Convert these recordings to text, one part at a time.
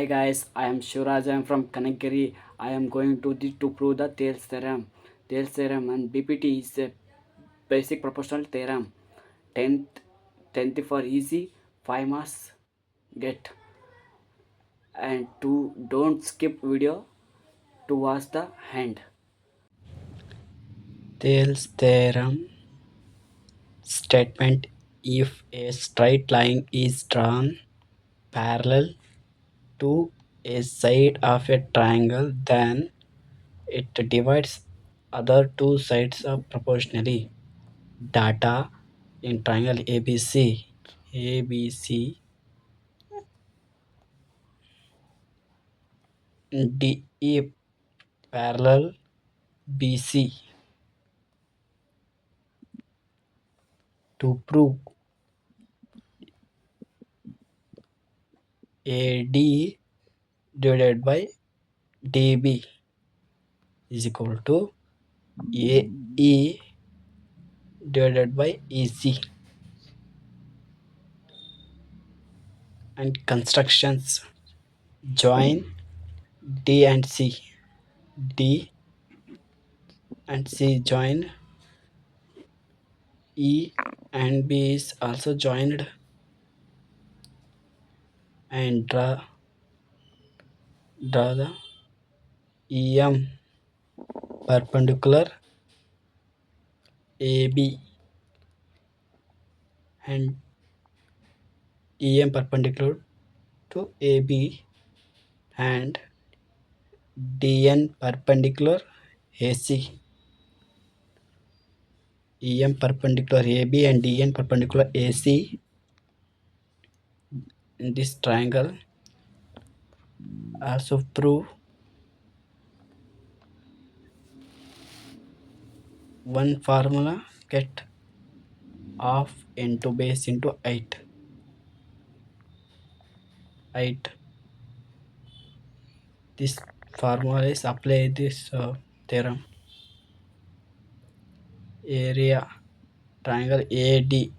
Hi guys, I am Shuraj. I am from Kanakgiri. I am going to prove the Thales theorem. Thales theorem and BPT is a basic proportional theorem. 10th, 10th for easy, 5 marks get. And to don't skip video to watch the hand. Thales theorem statement: if a straight line is drawn parallel to a side of a triangle, then it divides other two sides proportionally. Data in triangle ABC DE parallel BC. To prove AD divided by DB is equal to AE divided by EC. And constructions: join D and C. D and C join. E and B is also joined. And draw the EM perpendicular AB and EM perpendicular to AB and DN perpendicular AC. EM perpendicular AB and DN perpendicular AC in this triangle. Also prove one formula get half into base into 8. This formula is apply this theorem. Area triangle ADE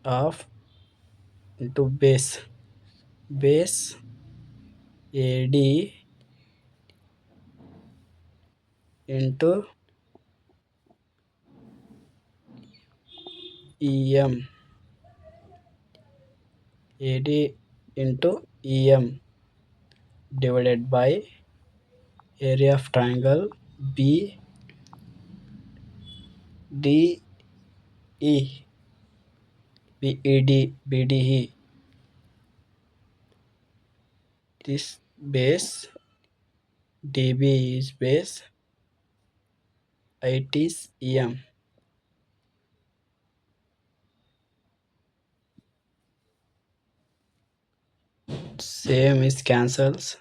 of into base AD into EM AD into EM divided by area of triangle BDE BDE. This base DB is base, it is EM. Same is cancels,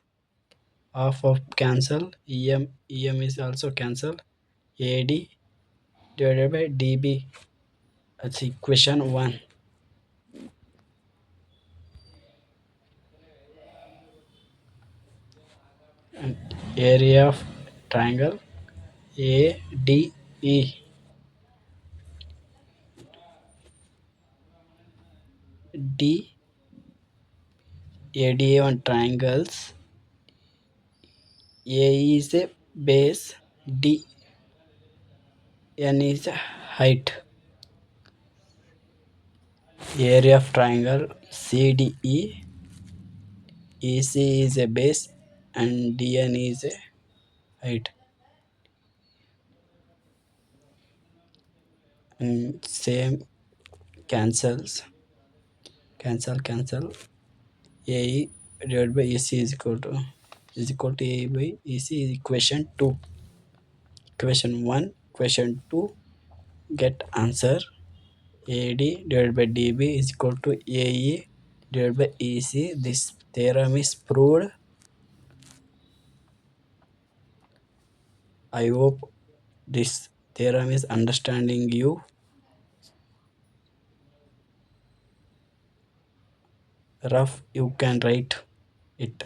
half of cancel, EM is also cancel, AD divided by DB. That's equation 1. And area of triangle ADE. D ADA on triangles. A is a base, D N is a height. Area of triangle CDE. EC is a base and DN is a height. And same cancels. Cancel. AE divided by EC is equal to AE by EC is equation 2. Question 1, question 2, get answer. AD divided by DB is equal to AE divided by EC. This theorem is proved. I hope this theorem is understanding you. Rough, you can write it.